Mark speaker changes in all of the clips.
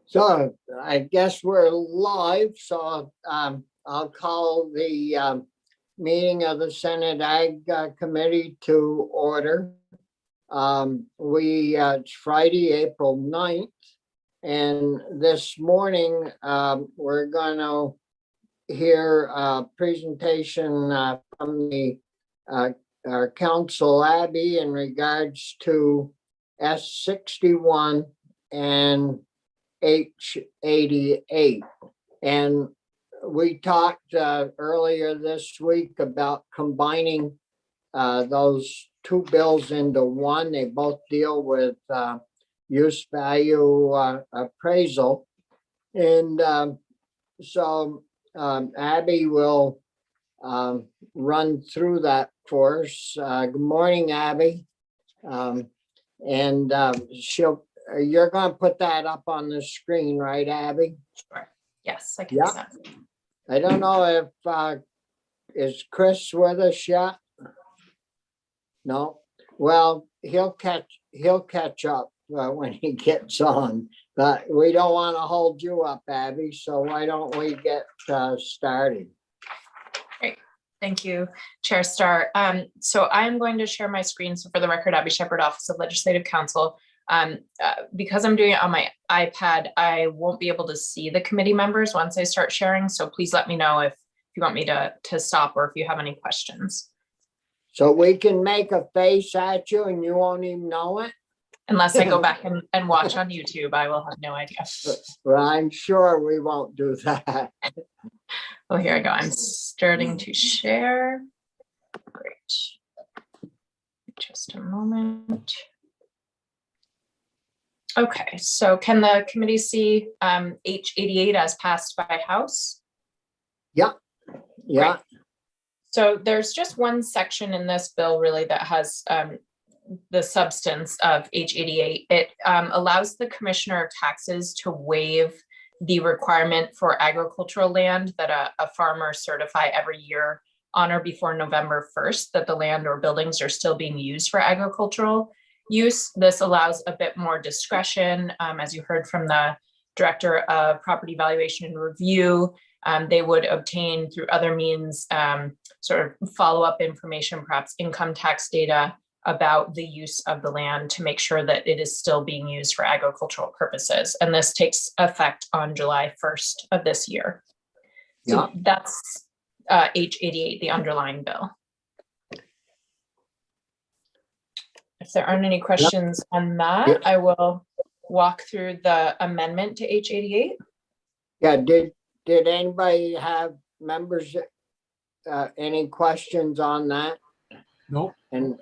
Speaker 1: So I guess we're live, so I'll call the meeting of the Senate Ag Committee to order. It's Friday, April 9th, and this morning we're going to hear a presentation from our council, Abby, in regards to S61 and H88. And we talked earlier this week about combining those two bills into one. They both deal with use value appraisal. And so Abby will run through that for us. Good morning, Abby. You're going to put that up on the screen, right, Abby?
Speaker 2: Sure. Yes, I can do that.
Speaker 1: I don't know if is Chris with us yet? No. Well, he'll catch up when he gets on. But we don't want to hold you up, Abby. So why don't we get started?
Speaker 2: Great. Thank you, Chair Starr. So I'm going to share my screen. So for the record, Abby Shepherd, Office of Legislative Counsel. Because I'm doing it on my iPad, I won't be able to see the committee members once I start sharing. So please let me know if you want me to stop or if you have any questions.
Speaker 1: So we can make a face at you and you won't even know it?
Speaker 2: Unless I go back and watch on YouTube, I will have no idea.
Speaker 1: Well, I'm sure we won't do that.
Speaker 2: Well, here I go. I'm starting to share. Great. Just a moment. Okay, so can the committee see H88 as passed by House?
Speaker 1: Yeah.
Speaker 2: Great. So there's just one section in this bill really that has the substance of H88. It allows the Commissioner of Taxes to waive the requirement for agricultural land that a farmer certify every year on or before November 1st that the land or buildings are still being used for agricultural use. This allows a bit more discretion. As you heard from the Director of Property Valuation and Review, they would obtain through other means sort of follow-up information, perhaps income tax data about the use of the land to make sure that it is still being used for agricultural purposes. And this takes effect on July 1st of this year. So that's H88, the underlying bill. If there aren't any questions on that, I will walk through the amendment to H88.
Speaker 1: Yeah, did anybody have members, any questions on that?
Speaker 3: Nope.
Speaker 1: And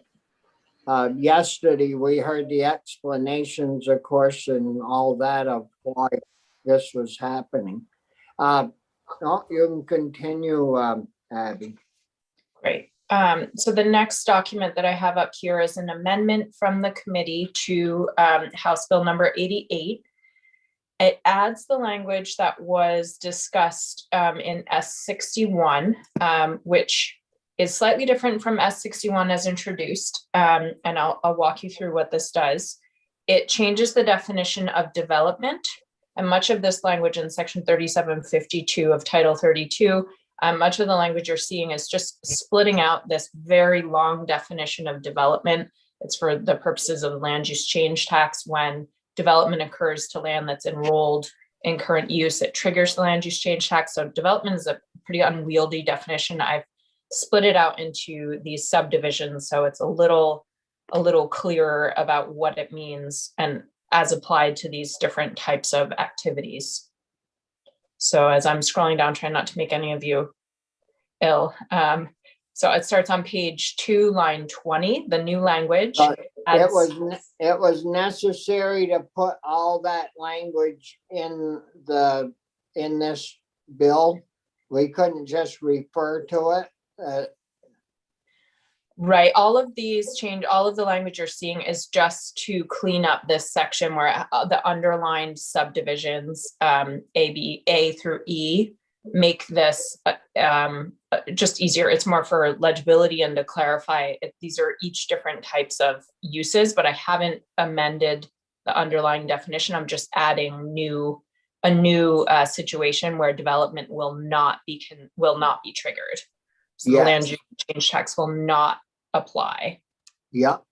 Speaker 1: yesterday we heard the explanations, of course, and all that of why this was happening. No, you can continue, Abby.
Speaker 2: Great. So the next document that I have up here is an amendment from the committee to House Bill number 88. It adds the language that was discussed in S61, which is slightly different from S61 as introduced. And I'll walk you through what this does. It changes the definition of development, and much of this language in section 3752 of Title 32, much of the language you're seeing is just splitting out this very long definition of development. It's for the purposes of the land use change tax. When development occurs to land that's enrolled in current use, it triggers the land use change tax. So development is a pretty unwieldy definition. I've split it out into these subdivisions, so it's a little clearer about what it means and as applied to these different types of activities. So as I'm scrolling down, trying not to make any of you ill. So it starts on page 2, line 20, the new language.
Speaker 1: It was necessary to put all that language in this bill. We couldn't just refer to it.
Speaker 2: Right. All of these change, all of the language you're seeing is just to clean up this section where the underlined subdivisions, A through E, make this just easier. It's more for legibility and to clarify these are each different types of uses, but I haven't amended the underlying definition. I'm just adding new a new situation where development will not be triggered. So the
Speaker 1: Yes.
Speaker 2: land use change tax will not apply.
Speaker 1: Yep.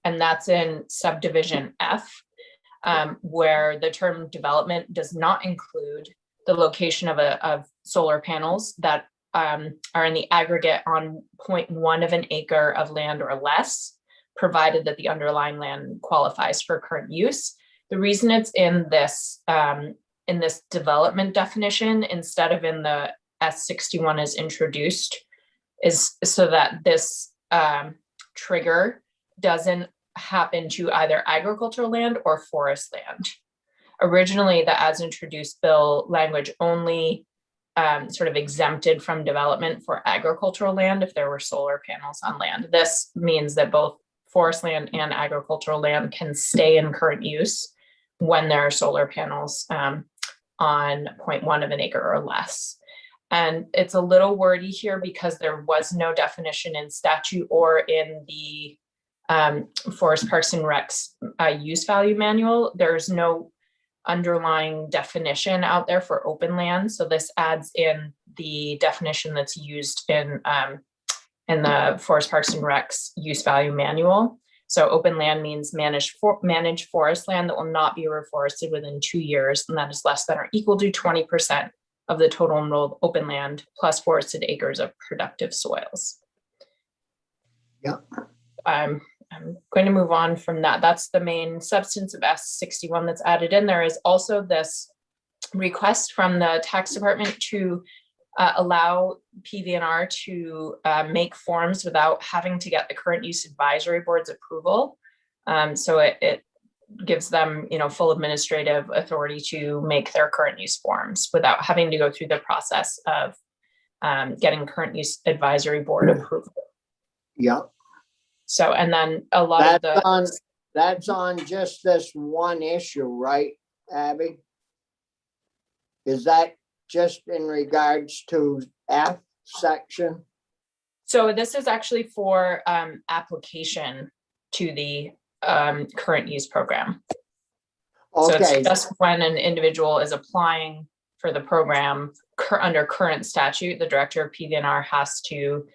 Speaker 2: And that's in subdivision F, where the term development does not include the location of solar panels that are in the aggregate on 0.1 of an acre of land or less, provided that the underlying land qualifies for current use. The reason it's in this development definition instead of in the S61 is introduced is so that this trigger doesn't happen to either agricultural land or forest land. Originally, the as introduced bill language only sort of exempted from development for agricultural land if there were solar panels on land. This means that both forest land and agricultural land can stay in current use when there are solar panels on 0.1 of an acre or less. And it's a little wordy here because there was no definition in statute or in the Forest Parks and Recs use value manual. There's no underlying definition out there for open land. So this adds in the definition that's used in the Forest Parks and Recs use value manual. So open land means managed forest land that will not be reforested within 2 years, and that is less than or equal to 20% of the total enrolled open land plus forested acres of productive soils.
Speaker 1: Yeah.
Speaker 2: I'm going to move on from that. That's the main substance of S61 that's added in. There is also this request from the tax department to allow PVNR to make forms without having to get the current use advisory board's approval. So it gives them, full administrative authority to make their current use forms without having to go through the process of getting current use advisory board approval.
Speaker 1: Yeah.
Speaker 2: So, and then a lot
Speaker 1: that's on just this one issue, right, Abby? Is that just in regards to F section?
Speaker 2: So this is actually for application to the current use program. So
Speaker 1: Okay,
Speaker 2: it's just when an individual is applying for the program under current statute, the director of PVNR has to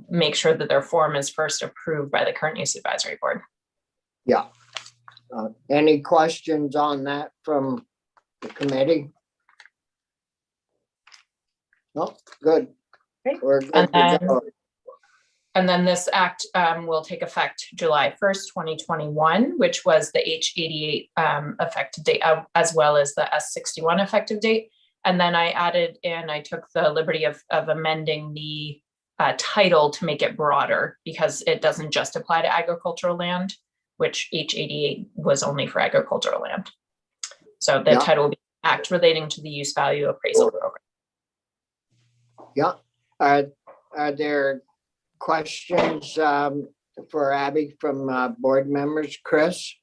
Speaker 2: make sure that their form is first approved by the current use advisory board.
Speaker 1: yeah. Any questions on that from the committee? No, good.
Speaker 2: Okay.
Speaker 1: We're good to go.
Speaker 2: And then this act will take effect July 1st, 2021, which was the H88 effective date, as well as the S61 effective date. And then I took the liberty of amending the title to make it broader because it doesn't just apply to agricultural land, which H88 was only for agricultural land. So the title will be Act Relating to the Use Value Appraisal Program.
Speaker 1: Yeah. Are there questions for Abby from board members? Chris?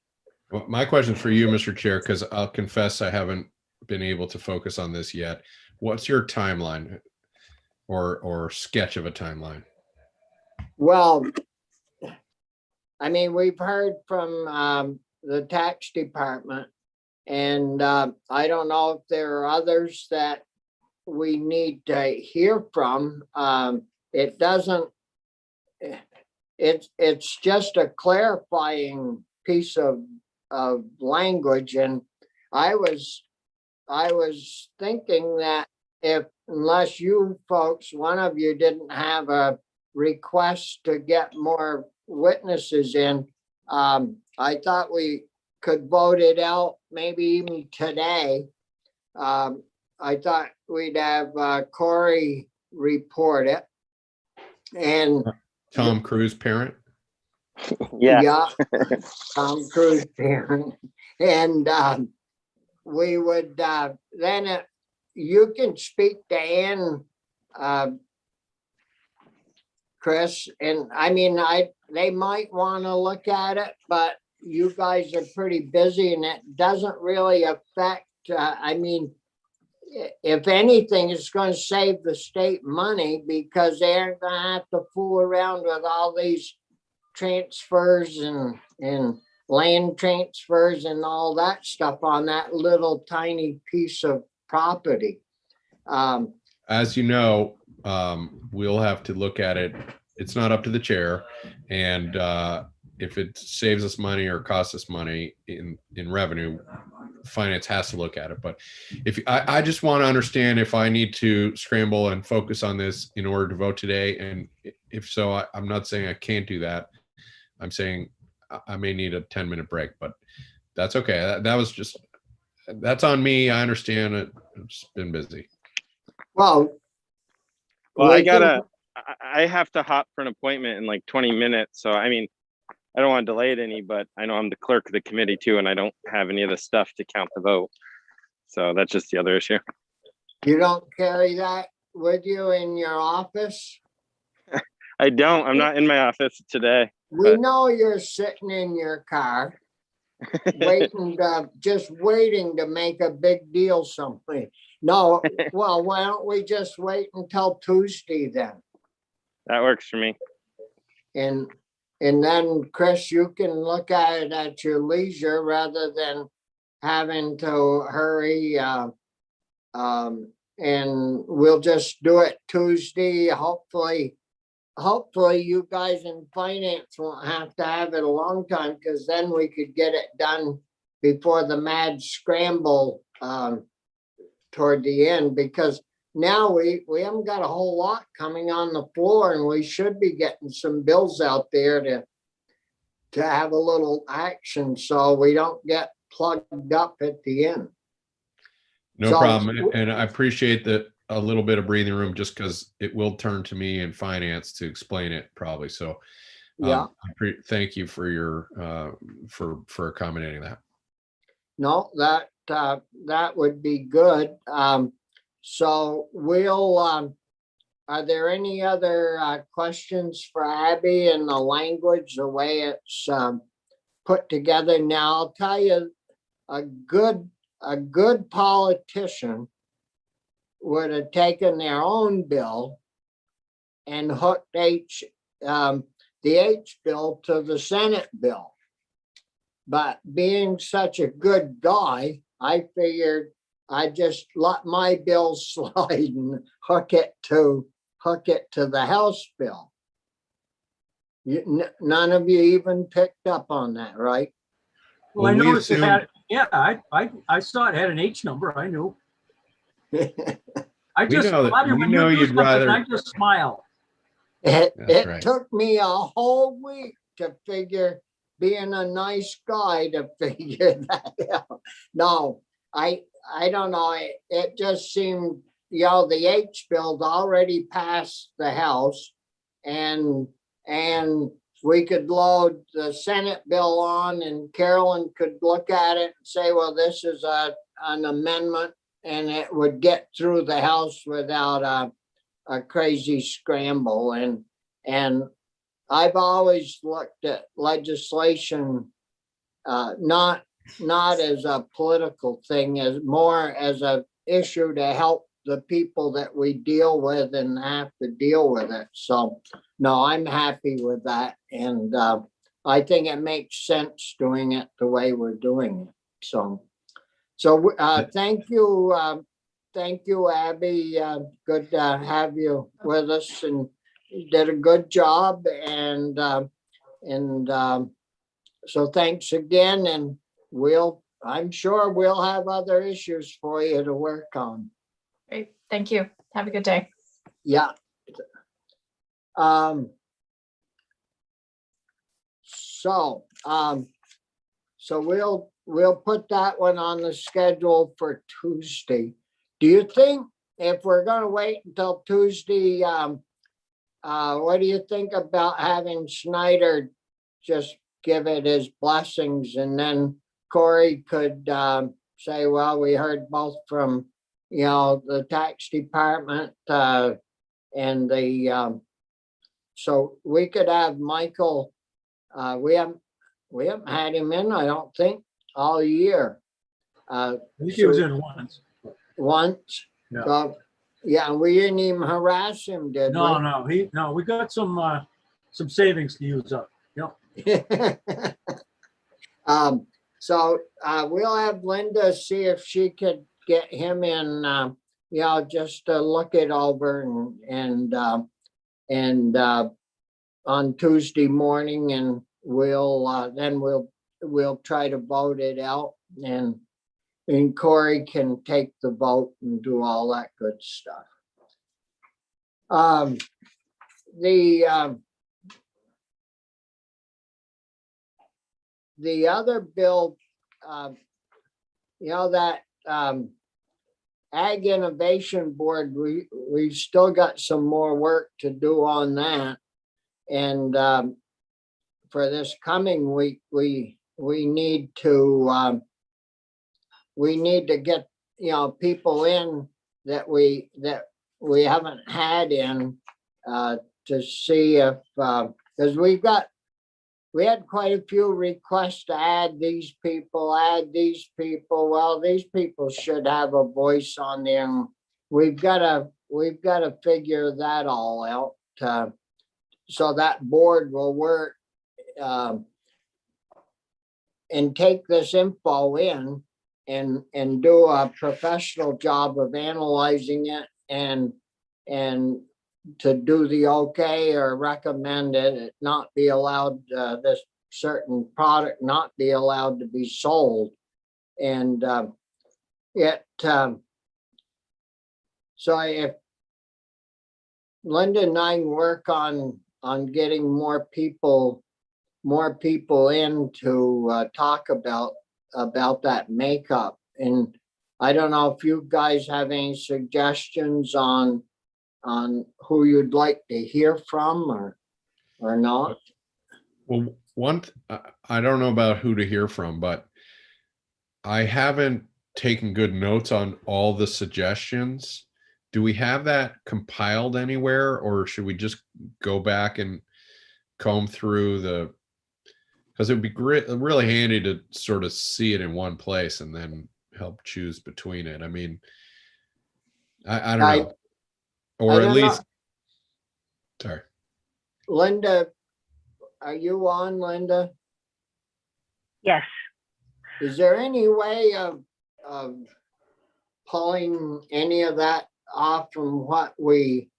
Speaker 3: Well, my question for you, Mr. Chair, because I'll confess I haven't been able to focus on this yet. What's your timeline or sketch of a timeline?
Speaker 1: Well, I mean, we've heard from the tax department, and I don't know if there are others that we need to hear from. It doesn't, it's just a clarifying piece of language. And I was thinking that unless you folks, one of you didn't have a request to get more witnesses in, I thought we could vote it out maybe even today. I thought we'd have Corey report it. And
Speaker 3: Tom Cruise parent?
Speaker 1: yeah, Tom Cruise parent. And we would then you can speak to Ann, Chris, and I mean, they might want to look at it, but you guys are pretty busy and it doesn't really affect, I mean, if anything, it's going to save the state money because they aren't going to have to fool around with all these transfers and land transfers and all that stuff on that little tiny piece of property.
Speaker 3: As you know, we'll have to look at it. It's not up to the chair. And if it saves us money or costs us money in revenue, finance has to look at it. But if I just want to understand if I need to scramble and focus on this in order to vote today. And if so, I'm not saying I can't do that. I'm saying I may need a 10-minute break, but that's okay. That was just, that's on me. I understand it. I've just been busy.
Speaker 1: Well,
Speaker 4: Well,
Speaker 1: we can-
Speaker 4: I have to hop for an appointment in like 20 minutes. So, I mean, I don't want to delay it any, but I know I'm the clerk of the committee too, and I don't have any of the stuff to count the vote. So that's just the other issue.
Speaker 1: You don't carry that with you in your office?
Speaker 4: I don't, I'm not in my office today.
Speaker 1: We know you're sitting in your car, just waiting to make a big deal something. No, well, why don't we just wait until Tuesday then?
Speaker 4: That works for me.
Speaker 1: And then, Chris, you can look at it at your leisure rather than having to hurry. And we'll just do it Tuesday. Hopefully you guys in finance won't have to have it a long time, because then we could get it done before the mad scramble toward the end, because now we haven't got a whole lot coming on the floor, and we should be getting some bills out there to have a little action so we don't get plugged up at the end.
Speaker 3: No
Speaker 1: So-
Speaker 3: problem. And I appreciate that a little bit of breathing room, just because it will turn to me in finance to explain it probably. So
Speaker 1: Yeah,
Speaker 3: thank you for your for accommodating that.
Speaker 1: no, that would be good. So we'll, are there any other questions for Abby and the language, the way it's put together? Now, I'll tell you, a good politician would have taken their own bill and hooked the H bill to the Senate bill. But being such a good guy, I figured I'd just let my bill slide and hook it to the House bill. None of you even picked up on that, right?
Speaker 5: Well, I
Speaker 3: Well, we
Speaker 5: noticed it
Speaker 3: assumed-
Speaker 5: had, yeah, I saw it had an H number. I knew. I
Speaker 3: We
Speaker 5: just,
Speaker 3: know that-
Speaker 5: Bobby,
Speaker 3: we
Speaker 5: when
Speaker 3: know
Speaker 5: you do
Speaker 3: you'd
Speaker 5: something,
Speaker 3: rather-
Speaker 5: I just smile.
Speaker 3: That's
Speaker 1: It
Speaker 3: right.
Speaker 1: took me a whole week to figure, being a nice guy, to figure that out. No, I don't know. It just seemed, the H bill's already passed the House, and we could load the Senate bill on, and Carolyn could look at it and say, well, this is an amendment, and it would get through the House without a crazy scramble. And I've always looked at legislation, not as a political thing, as more as a issue to help the people that we deal with and have to deal with it. So, no, I'm happy with that. And I think it makes sense doing it the way we're doing it. So thank you. Thank you, Abby. Good to have you with us, and you did a good job. And so thanks again. And I'm sure we'll have other issues for you to work on.
Speaker 2: Great. Thank you. Have a good day.
Speaker 1: Yeah. So we'll put that one on the schedule for Tuesday. Do you think, if we're gonna wait until Tuesday, what do you think about having Schneider just give it his blessings, and then Corey could say, well, we heard both from, the tax department and so we could have Michael, we haven't had him in, I don't think, all year.
Speaker 5: I think he was in once.
Speaker 1: Once.
Speaker 5: Yeah.
Speaker 1: So, yeah, we didn't even harass him, did we?
Speaker 5: No, we got some savings to use up. Yep.
Speaker 1: So we'll have Linda see if she could get him in, just to look it over and on Tuesday morning, and then we'll try to vote it out, and Corey can take the vote and do all that good stuff. The other bill, that Ag Innovation Board, we've still got some more work to do on that. And for this coming week, we need to get, people in that we haven't had in to see if, because we had quite a few requests to add these people. Well, these people should have a voice on there. We've got to figure that all out so that board will work and take this info in and do a professional job of analyzing it and to do the okay or recommend it not be allowed, this certain product not be allowed to be sold. And so if Linda and I work on getting more people in to talk about that makeup. And I don't know if you guys have any suggestions on who you'd like to hear from or not.
Speaker 3: Well, I don't know about who to hear from, but I haven't taken good notes on all the suggestions. Do we have that compiled anywhere, or should we just go back and comb through because it would be really handy to sort of see it in one place and then help choose between it. I mean, I don't know. Or at least, sorry.
Speaker 1: Linda, are you on, Linda?
Speaker 6: Yes.
Speaker 1: Is there any way of pulling any of that off from what we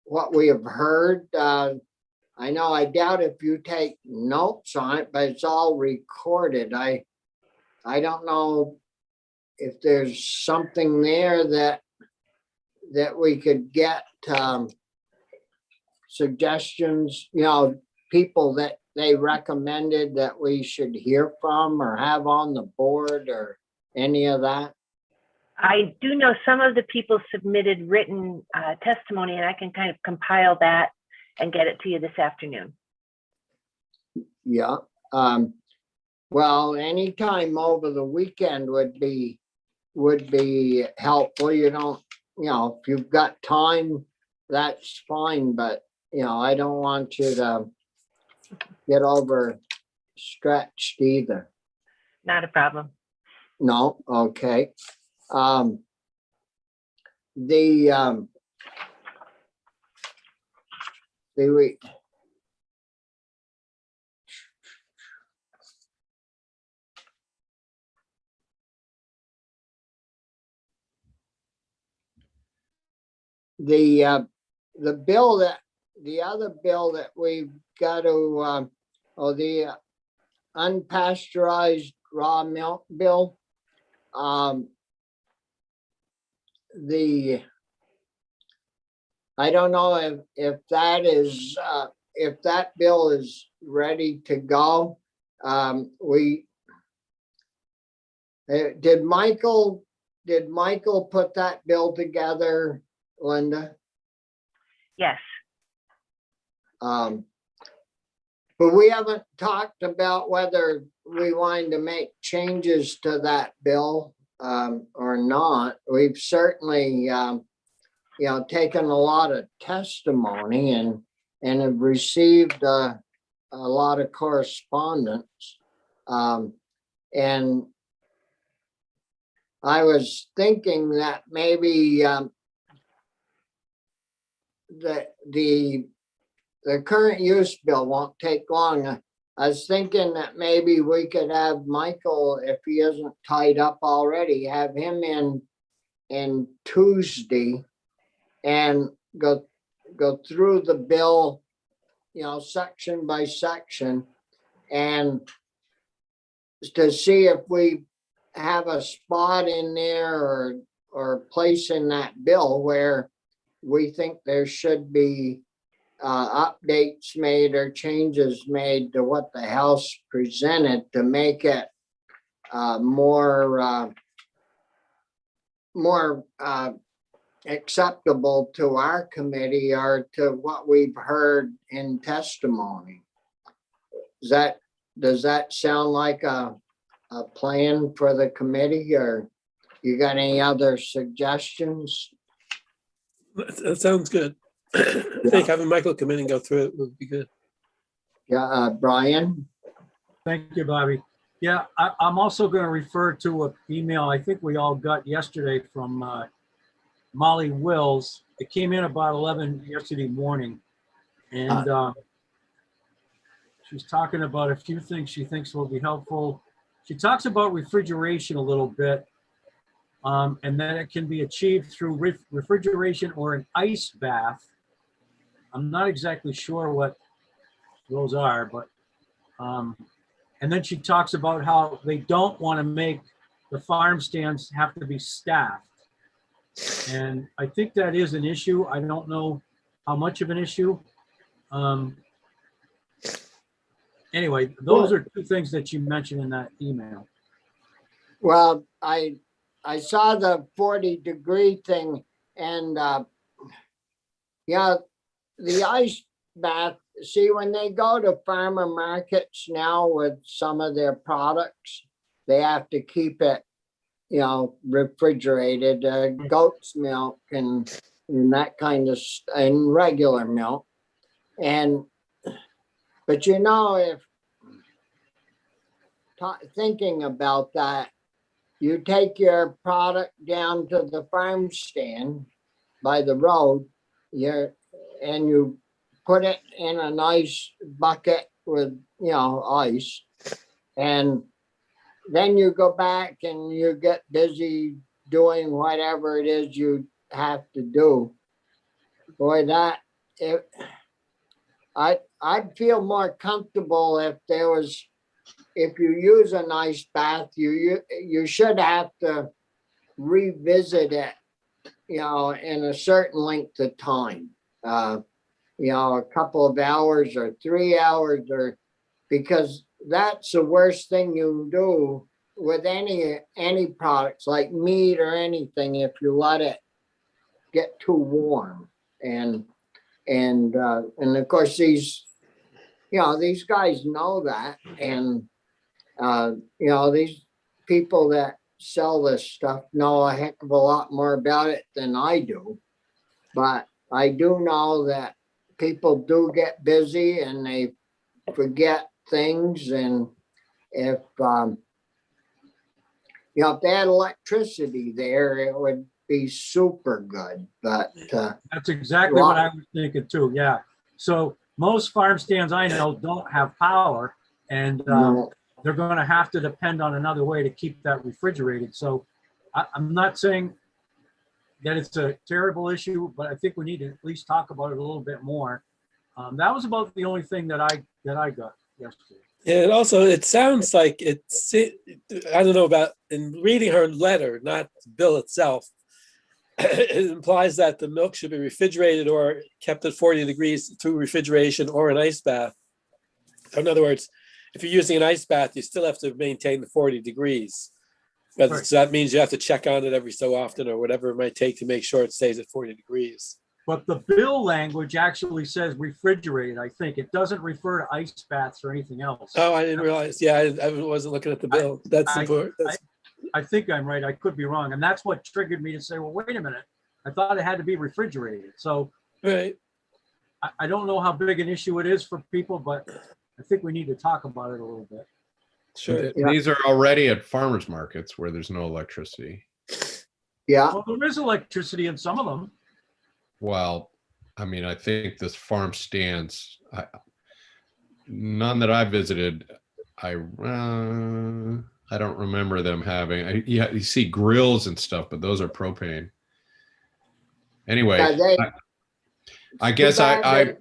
Speaker 1: have heard? I know, I doubt if you take notes on it, but it's all recorded. I don't know if there's something there that we could get suggestions, people that they recommended that we should hear from or have on the board or any of that.
Speaker 6: I do know some of the people submitted written testimony, and I can kind of compile that and get it to you this afternoon.
Speaker 1: Yeah. Well, anytime over the weekend would be helpful. If you've got time, that's fine, but I don't want you to get overstretched either.
Speaker 6: Not a problem.
Speaker 1: No, okay. The other bill that we've got to, the unpasteurized raw milk bill. I don't know if that is, if that bill is ready to go. Did Michael put that bill together, Linda?
Speaker 6: Yes.
Speaker 1: But we haven't talked about whether we wanted to make changes to that bill or not. We've certainly, taken a lot of testimony and have received a lot of correspondence. And I was thinking that maybe the current use bill won't take long. I was thinking that maybe we could have Michael, if he isn't tied up already, have him in Tuesday and go through the bill, section by section, and to see if we have a spot in there or place in that bill where we think there should be updates made or changes made to what the House presented to make it more acceptable to our committee or to what we've heard in testimony. Does that sound like a plan for the committee, or you got any other suggestions?
Speaker 7: That sounds good. I think having Michael come in and go through it would be good.
Speaker 1: Yeah, Brian?
Speaker 5: Thank you, Bobby. Yeah, I'm also going to refer to an email I think we all got yesterday from Molly Wills. It came in about 11 yesterday morning. And she's talking about a few things she thinks will be helpful. She talks about refrigeration a little bit, and that it can be achieved through refrigeration or an ice bath. I'm not exactly sure what those are, but and then she talks about how they don't want to make the farm stands have to be staffed. And I think that is an issue. I don't know how much of an issue. Anyway, those are two things that you mentioned in that email.
Speaker 1: Well, I saw the 40-degree thing, and the ice bath. See, when they go to farmer markets now with some of their products, they have to keep it, refrigerated. Goat's milk and that kind of and regular milk, but if thinking about that, you take your product down to the farm stand by the road, and you put it in a nice bucket with, ice. And then you go back and you get busy doing whatever it is you have to do. Boy, I'd feel more comfortable if you use an ice bath, you should have to revisit it, in a certain length of time. A couple of hours or 3 hours, because that's the worst thing you do with any products like meat or anything, if you let it get too warm. And of course these guys know that, and these people that sell this stuff know a heck of a lot more about it than I do. But I do know that people do get busy and they forget things, and if if they had electricity there, it would be super good. But
Speaker 5: That's exactly what I was thinking too. Yeah. So most farm stands I know don't have power, and they're going to have to depend on another way to keep that refrigerated. So I'm not saying that it's a terrible issue, but I think we need to at least talk about it a little bit more. That was about the only thing that I got yesterday.
Speaker 7: Yeah, and also it sounds like I don't know about, in reading her letter, not the bill itself, it implies that the milk should be refrigerated or kept at 40 degrees through refrigeration or an ice bath. In other words, if you're using an ice bath, you still have to maintain the 40 degrees. Right. So that means you have to check on it every so often or whatever it might take to make sure it stays at 40 degrees.
Speaker 5: But the bill language actually says refrigerated, I think. It doesn't refer to ice baths or anything else.
Speaker 7: Oh, I didn't realize. Yeah, I wasn't looking at the bill. That's important.
Speaker 5: I think I'm right. I could be wrong. And that's what triggered me to say, well, wait a minute. I thought it had to be refrigerated. So
Speaker 7: right.
Speaker 5: I don't know how big an issue it is for people, but I think we need to talk about it a little bit.
Speaker 7: Sure.
Speaker 3: These are already at farmers markets where there's no electricity.
Speaker 1: Yeah.
Speaker 5: Well, there is electricity in some of them.
Speaker 3: Well, I mean, I think this farm stands, none that I visited. I don't remember them having. Yeah, you see grills and stuff, but those are propane. Anyway,
Speaker 1: Yeah, they-
Speaker 3: I guess
Speaker 1: Too bad
Speaker 3: I
Speaker 1: that-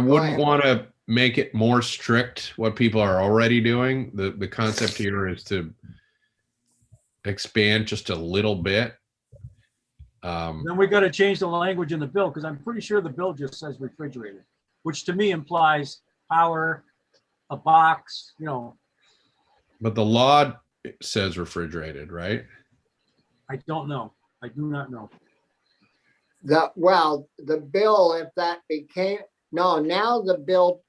Speaker 3: wouldn't
Speaker 1: ahead.
Speaker 3: want to make it more strict what people are already doing. The concept here is to expand just a little bit.
Speaker 5: Then we got to change the language in the bill, because I'm pretty sure the bill just says refrigerated, which to me implies power, a box, you know,
Speaker 3: But the law says refrigerated, right?
Speaker 5: I don't know. I do not know.
Speaker 1: Well, the bill, if that became, no, now the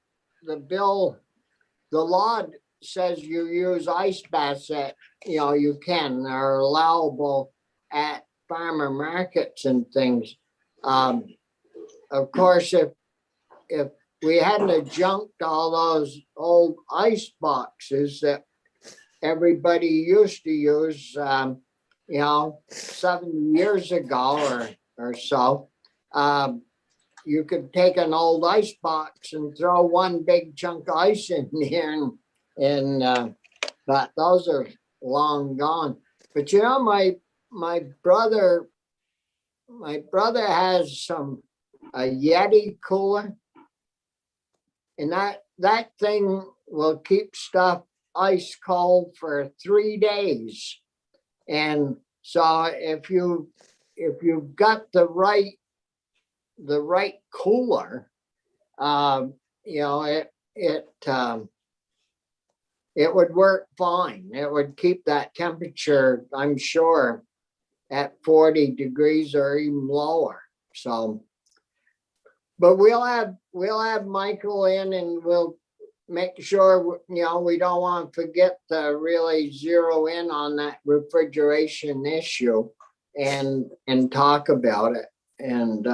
Speaker 1: law says you use ice baths that, you can, are allowable at farmer markets and things. Of course, if we hadn't junked all those old ice boxes that everybody used to use, 7 years ago or so, you could take an old ice box and throw one big chunk of ice in there but those are long gone. But my brother has a Yeti cooler, and that thing will keep stuff ice cold for 3 days. And so if you've got the right cooler, it would work fine. It would keep that temperature, I'm sure, at 40 degrees or even lower. So, but we'll have Michael in, and we'll make sure, we don't want to forget to really zero in on that refrigeration issue and talk about it. And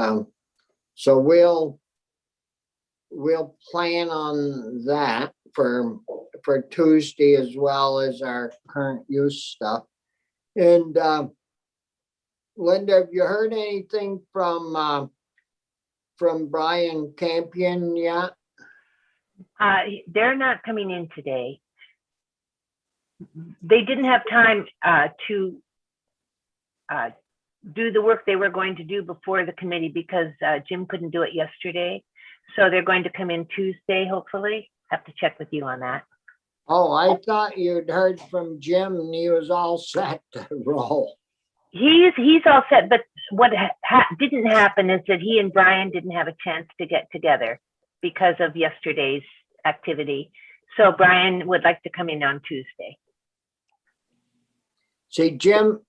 Speaker 1: so we'll plan on that for Tuesday, as well as our current use stuff. And Linda, have you heard anything from Brian Campion yet?
Speaker 6: They're not coming in today. They didn't have time to do the work they were going to do before the committee, because Jim couldn't do it yesterday. So they're going to come in Tuesday, hopefully. Have to check with you on that.
Speaker 1: Oh, I thought you'd heard from Jim and he was all set to roll.
Speaker 6: He's all set, but what didn't happen is that he and Brian didn't have a chance to get together because of yesterday's activity. So Brian would like to come in on Tuesday.
Speaker 1: See, Jim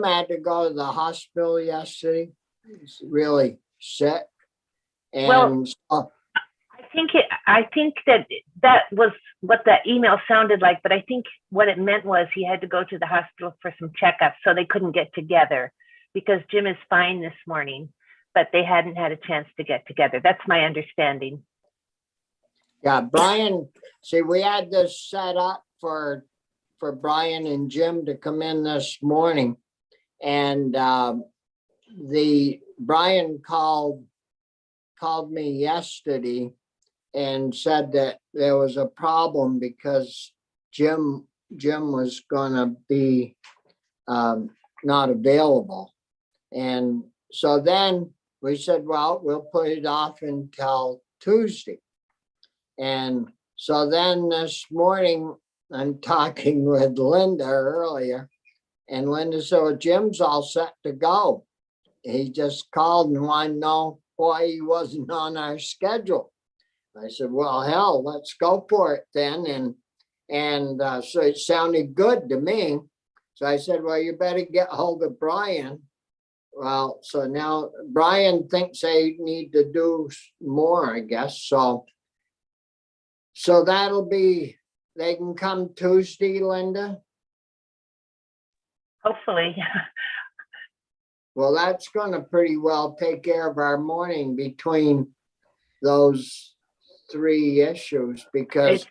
Speaker 1: had to go to the hospital yesterday. He's really sick. And
Speaker 6: I think that was what that email sounded like, but I think what it meant was he had to go to the hospital for some checkups, so they couldn't get together, because Jim is fine this morning, but they hadn't had a chance to get together. That's my understanding.
Speaker 1: yeah, Brian, see, we had this set up for Brian and Jim to come in this morning. And Brian called me yesterday and said that there was a problem because Jim was gonna be not available. And so then we said, well, we'll put it off until Tuesday. And so then this morning, I'm talking with Linda earlier, and Linda said, well, Jim's all set to go. He just called and wanted to know why he wasn't on our schedule. I said, well, hell, let's go for it then. And so it sounded good to me. So I said, well, you better get hold of Brian. Well, so now Brian thinks they need to do more, I guess. So that'll be, they can come Tuesday, Linda?
Speaker 6: Hopefully.
Speaker 1: Well, that's gonna pretty well take care of our morning between those 3 issues, because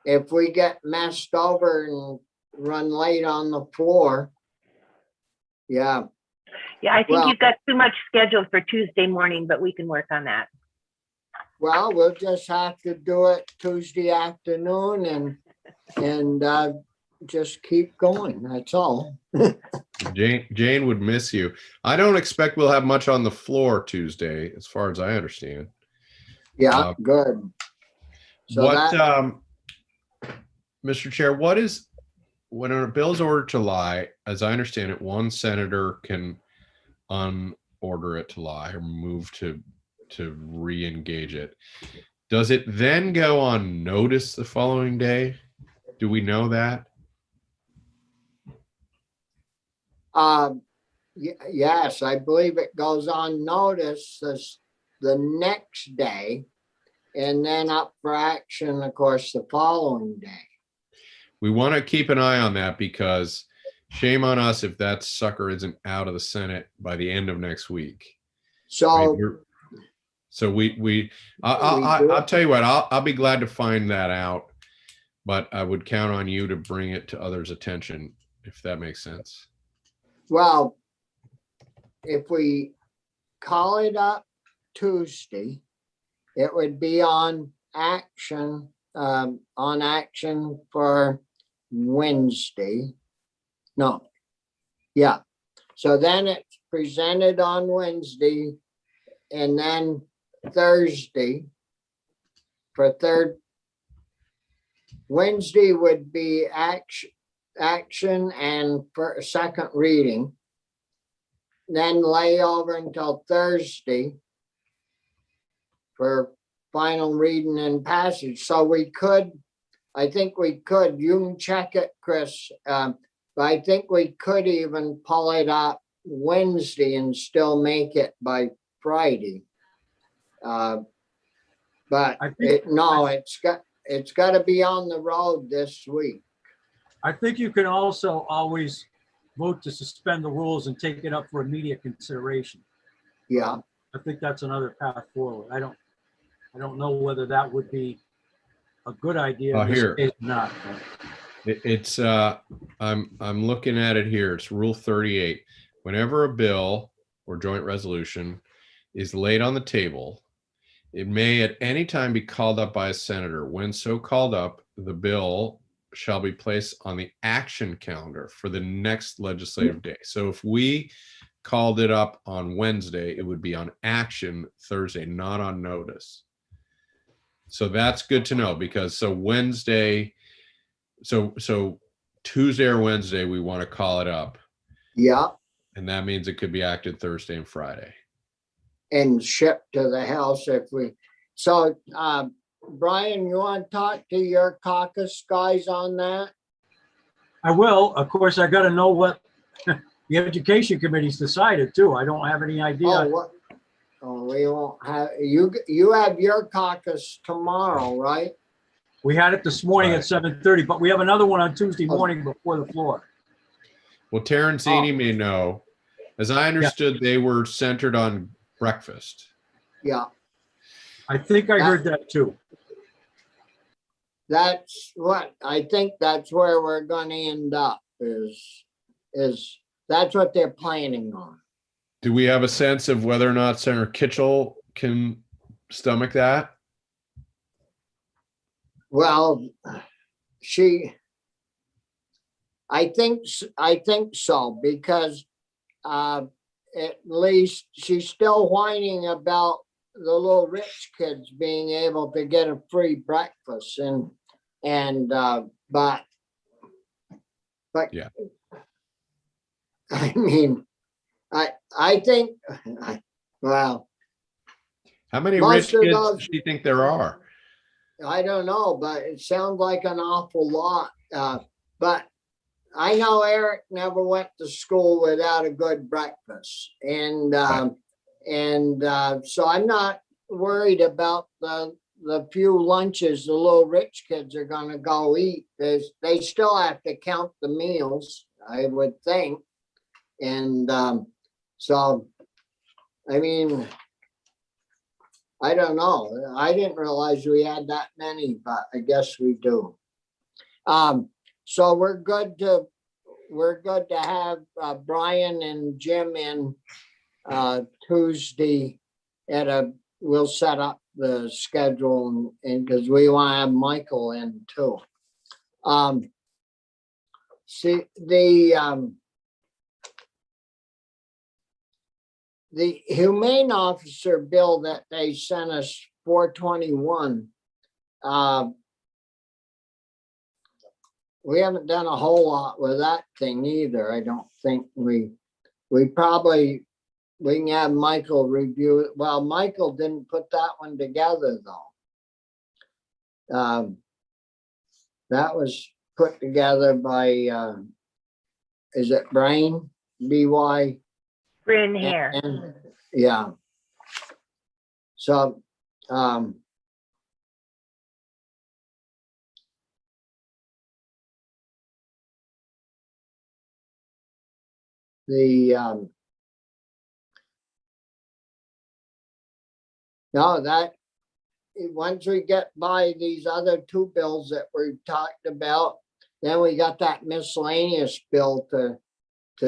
Speaker 1: if we get messed over and run late on the floor, yeah.
Speaker 6: Yeah, I think
Speaker 1: Well-
Speaker 6: you've got too much scheduled for Tuesday morning, but we can work on that.
Speaker 1: well, we'll just have to do it Tuesday afternoon and just keep going. That's all.
Speaker 3: Jane would miss you. I don't expect we'll have much on the floor Tuesday, as far as I understand.
Speaker 1: Yeah, good. So
Speaker 3: What,
Speaker 1: that,
Speaker 3: Mr. Chair, when a bill's ordered to lie, as I understand it, one senator can unorder it to lie or move to re-engage it. Does it then go on notice the following day? Do we know that?
Speaker 1: yes, I believe it goes on notice the next day and then up for action, of course, the following day.
Speaker 3: We want to keep an eye on that because shame on us if that sucker isn't out of the Senate by the end of next week.
Speaker 1: So,
Speaker 3: I'll tell you what, I'll be glad to find that out, but I would count on you to bring it to others' attention, if that makes sense.
Speaker 1: well, if we call it up Tuesday, it would be on action for Wednesday. No, yeah. So then it's presented on Wednesday and then Thursday for third. Wednesday would be action and for a second reading. Then lay over until Thursday for final reading and passage. So we could, I think we could, you can check it, Chris, but I think we could even pull it up Wednesday and still make it by Friday. But
Speaker 5: I think-
Speaker 1: it's got to be on the road this week.
Speaker 5: I think you can also always vote to suspend the rules and take it up for immediate consideration.
Speaker 1: Yeah,
Speaker 5: I think that's another path forward. I don't know whether that would be a good idea in this
Speaker 3: Here.
Speaker 5: case or not.
Speaker 3: It's I'm looking at it here. It's Rule 38. Whenever a bill or joint resolution is laid on the table, it may at any time be called up by a senator. When so called up, the bill shall be placed on the action calendar for the next legislative day. So if we called it up on Wednesday, it would be on action Thursday, not on notice. So that's good to know because Wednesday, so Tuesday or Wednesday, we want to call it up.
Speaker 1: yeah,
Speaker 3: And that means it could be acted Thursday and Friday.
Speaker 1: and shipped to the house if we, so, Brian, you want to talk to your caucus guys on that?
Speaker 5: I will. Of course, I got to know what the education committee's decided too. I don't have any
Speaker 1: Oh,
Speaker 5: idea.
Speaker 1: what? Oh, we won't have, you have your caucus tomorrow, right?
Speaker 5: We had it this morning
Speaker 3: Right.
Speaker 5: at 7:30, but we have another one on Tuesday morning before the floor.
Speaker 3: Well, Terenzini may know. As I understood, they were centered on breakfast.
Speaker 1: Yeah,
Speaker 5: I think I heard that too.
Speaker 1: that's what, I think that's where we're gonna end up is that's what they're planning on.
Speaker 3: Do we have a sense of whether or not Senator Kitchell can stomach that?
Speaker 1: Well, I think so, because at least she's still whining about the little rich kids being able to get a free breakfast but
Speaker 3: Yeah.
Speaker 1: I mean, I think, well,
Speaker 3: How many
Speaker 1: Most
Speaker 3: rich
Speaker 1: of
Speaker 3: kids
Speaker 1: those-
Speaker 3: does she think there are?
Speaker 1: I don't know, but it sounds like an awful lot. But I know Eric never went to school without a good breakfast. And so I'm not worried about the few lunches the little rich kids are gonna go eat. They still have to count the meals, I would think. And so, I mean, I don't know. I didn't realize we had that many, but I guess we do. So we're good to have Brian and Jim in Tuesday at we'll set up the schedule and because we want to have Michael in too. See, the humane officer bill that they sent us, 421, we haven't done a whole lot with that thing either. I don't think we probably, we can have Michael review it. Well, Michael didn't put that one together though. That was put together by, is it Brain, BY?
Speaker 6: Bryn Hair.
Speaker 1: Yeah. So, no, that, once we get by these other two bills that we've talked about, then we got that miscellaneous bill to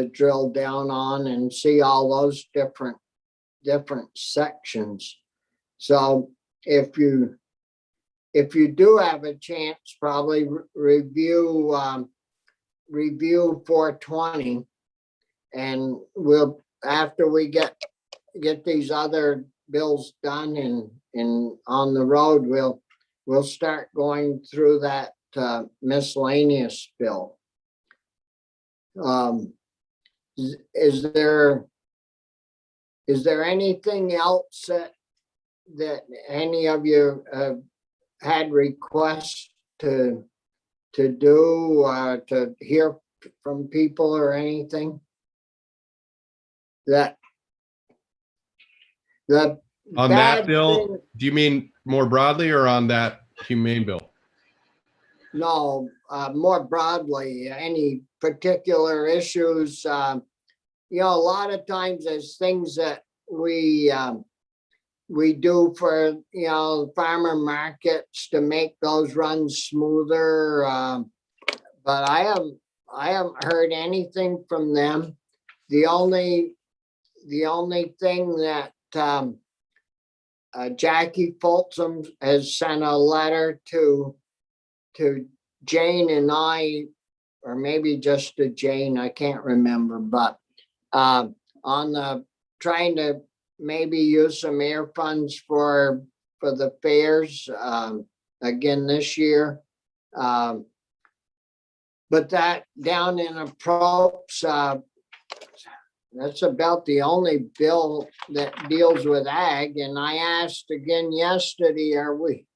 Speaker 1: drill down on and see all those different sections. So if you do have a chance, probably review 420, and we'll, after we get these other bills done and on the road, we'll start going through that miscellaneous bill. Is there anything else that any of you had requests to do, to hear from people or anything? That the
Speaker 3: On that
Speaker 1: bad
Speaker 3: bill,
Speaker 1: thing-
Speaker 3: do you mean more broadly or on that humane bill?
Speaker 1: No, more broadly, any particular issues, you know, a lot of times there's things that we do for, you know, farmer markets to make those run smoother. But I haven't heard anything from them. The only thing that Jackie Folsom has sent a letter to Jane and I, or maybe just to Jane, I can't remember, but on the trying to maybe use some air funds for the fairs again this year. But that down in approps, that's about the only bill that deals with ag. And I asked again yesterday, are we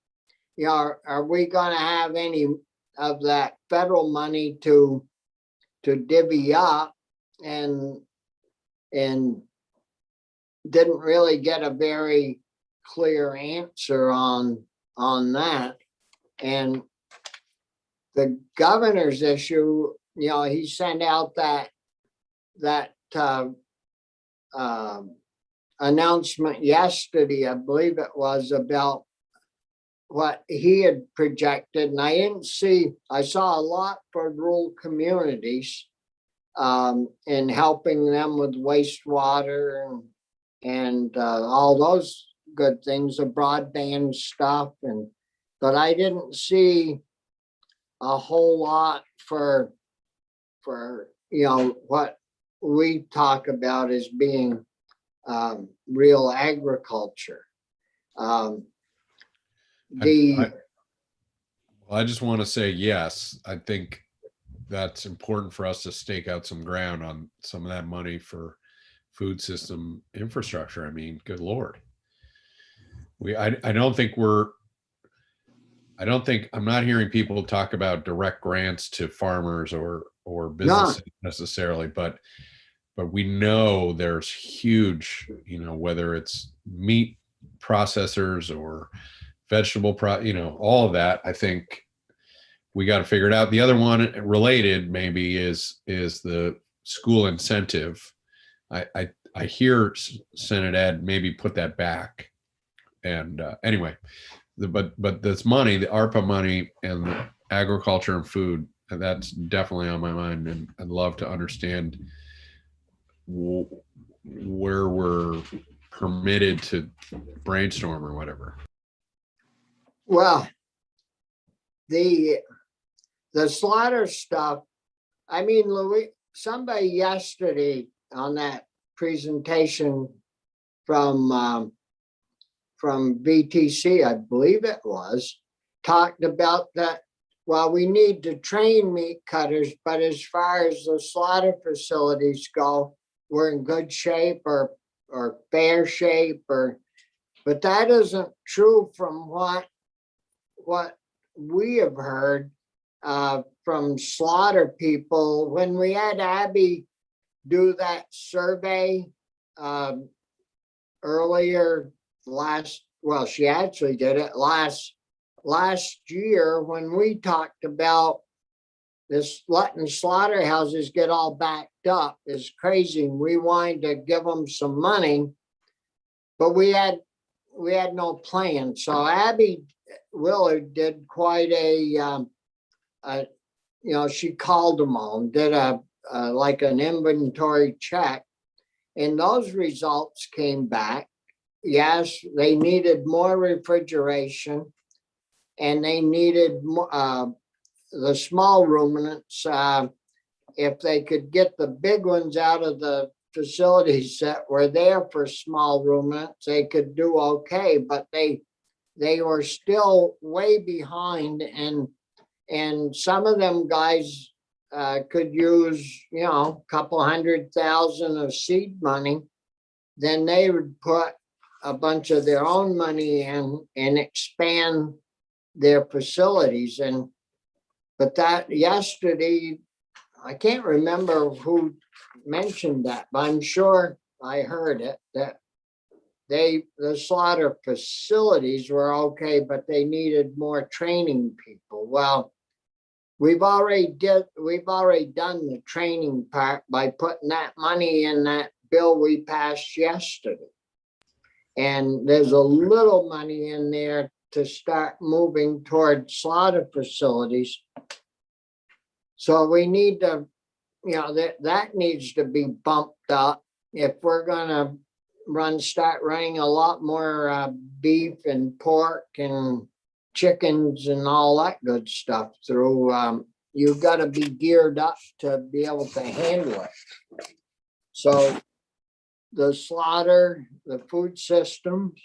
Speaker 1: gonna have any of that federal money to divvy up? And didn't really get a very clear answer on that. And the governor's issue, you know, he sent out that announcement yesterday, I believe it was, about what he had projected. And I saw a lot for rural communities, and helping them with wastewater and all those good things, the broadband stuff, but I didn't see a whole lot for you know what we talk about as being real agriculture.
Speaker 3: I just want to say yes. I think that's important for us to stake out some ground on some of that money for food system infrastructure. I mean, good Lord. I'm not hearing people talk about direct grants to farmers or businesses necessarily, but we know there's huge, you know, whether it's meat processors or vegetable all of that. I think we got to figure it out. The other one related maybe is the school incentive. I hear Senate Ed maybe put that back. And anyway, but this money, the ARPA money and the agriculture and food, that's definitely on my mind. And I'd love to understand where we're permitted to brainstorm or whatever.
Speaker 1: Well, the slaughter stuff, I mean, Louis, somebody yesterday on that presentation from VTC, I believe it was, talked about that, well, we need to train meat cutters, but as far as the slaughter facilities go, we're in good shape or fair shape but that isn't true from what we have heard from slaughter people. When we had Abby do that survey earlier she actually did it last year when we talked about this letting slaughterhouses get all backed up is crazy. We wanted to give them some money, but we had no plan. So Abby Willard did quite she called them all and did like an inventory check, and those results came back. Yes, they needed more refrigeration, and they needed the small ruminants. If they could get the big ones out of the facilities that were there for small ruminants, they could do okay, but they were still way behind, and some of them guys could use, a couple $100,000 of seed money. Then they would put a bunch of their own money in and expand their facilities. But that yesterday, I can't remember who mentioned that, but I'm sure I heard it, that the slaughter facilities were okay, but they needed more training people. Well, we've already done the training part by putting that money in that bill we passed yesterday. And there's a little money in there to start moving toward slaughter facilities. So we need to, that needs to be bumped up if we're gonna start running a lot more beef and pork and chickens and all that good stuff through. You've got to be geared up to be able to handle it. So the slaughter, the food systems,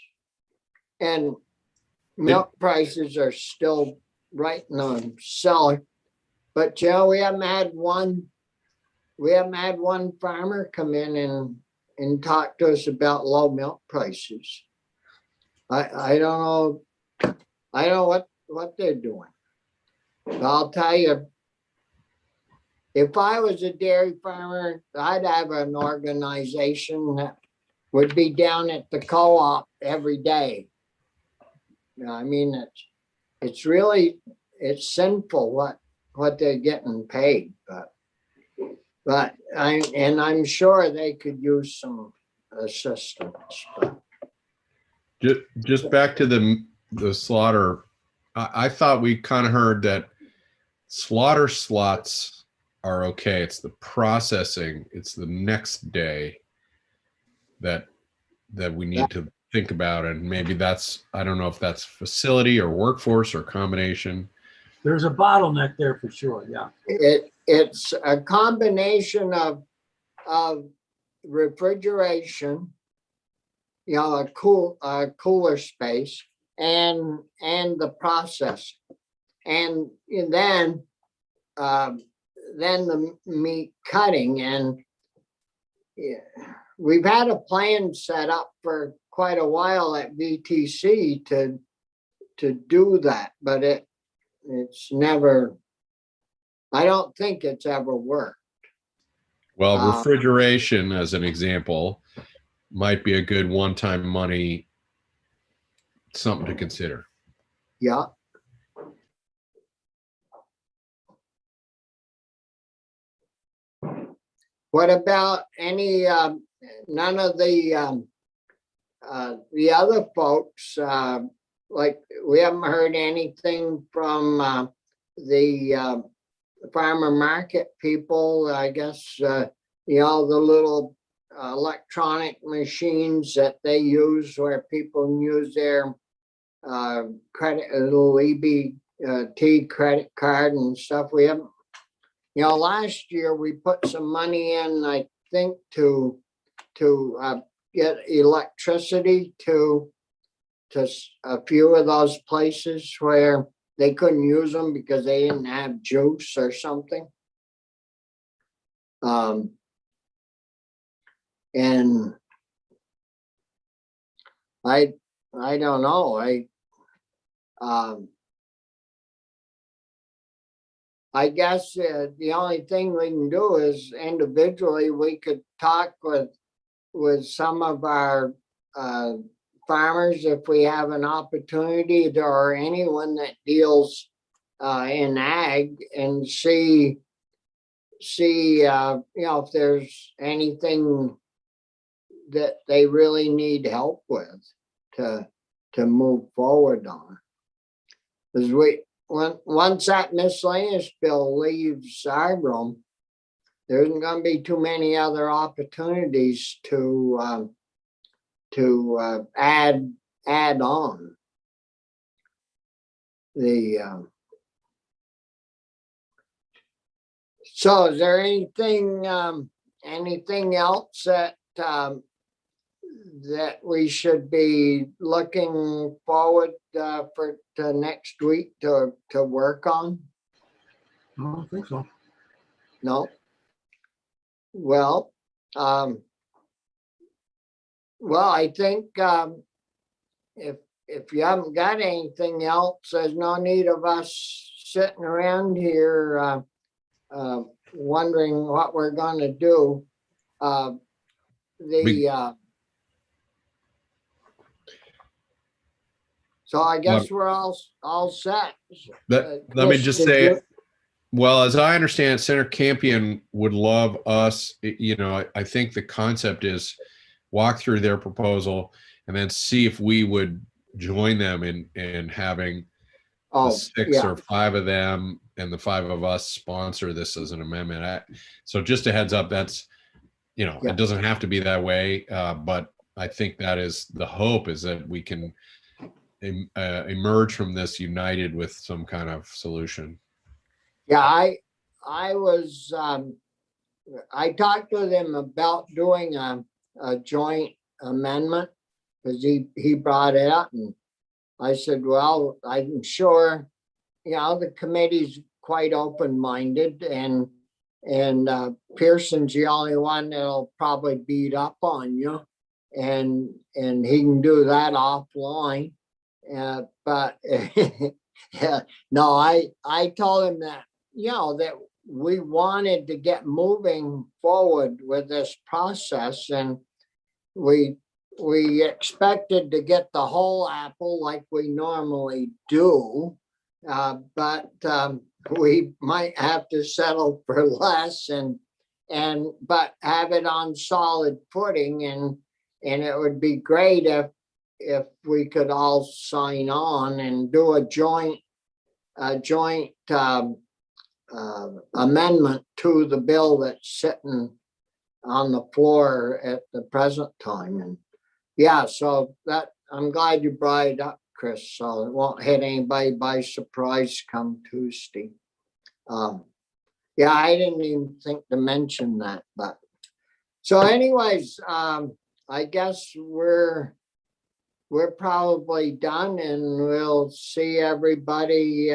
Speaker 1: and milk prices are still right in the cellar. But Joe, we haven't had one farmer come in and talk to us about low milk prices. I don't know what they're doing. But I'll tell you, if I was a dairy farmer, I'd have an organization that would be down at the co-op every day. I mean, it's really sinful what they're getting paid, but I'm sure they could use some assistance. But.
Speaker 3: Just back to the slaughter. I thought we kind of heard that slaughter slots are okay. It's the processing. It's the next day that we need to think about, and maybe that's, I don't know if that's facility or workforce or combination.
Speaker 5: There's a bottleneck there for sure. Yeah.
Speaker 1: It's a combination of refrigeration, a cooler space, and the process, and then the meat cutting. And we've had a plan set up for quite a while at VTC to do that, but it's never, I don't think it's ever worked.
Speaker 3: Well, refrigeration, as an example, might be a good one-time money, something to consider.
Speaker 1: Yeah. What about any, none of the other folks, like we haven't heard anything from the farmer market people, I guess, the little electronic machines that they use where people can use their credit, a little EBT credit card and stuff. We haven't, last year we put some money in, I think, to get electricity to a few of those places where they couldn't use them because they didn't have juice or something. And I don't know. I guess the only thing we can do is individually, we could talk with some of our farmers if we have an opportunity to, or anyone that deals in ag, and see if there's anything that they really need help with to move forward on. Because once that miscellaneous bill leaves our room, there isn't going to be too many other opportunities to add on. So is there anything else that that we should be looking forward for to next week to work on?
Speaker 5: I don't think so.
Speaker 1: No. Well, I think if you haven't got anything else, there's no need of us sitting around here wondering what we're going to do. So I guess we're all set.
Speaker 3: Let me just say it. Well, as I understand, Senator Campion would love us. I think the concept is walk through their proposal and then see if we would join them in having the 6 or 5 of them and the 5 of us sponsor this as an amendment. So just a heads up, that's, it doesn't have to be that way. But I think that is the hope, is that we can emerge from this united with some kind of solution.
Speaker 1: Yeah, I was I talked to them about doing a joint amendment, because he brought it up, and I said, well, I'm sure the committee's quite open-minded, and Pearson's the only one that'll probably beat up on you, and he can do that offline. But no, I told him that that we wanted to get moving forward with this process, and we expected to get the whole apple like we normally do, but we might have to settle for less but have it on solid footing, and it would be great if we could all sign on and do a joint amendment to the bill that's sitting on the floor at the present time. And so that, I'm glad you brought it up, Chris, so it won't hit anybody by surprise come Tuesday. I didn't even think to mention that, but so anyways, I guess we're probably done, and we'll see everybody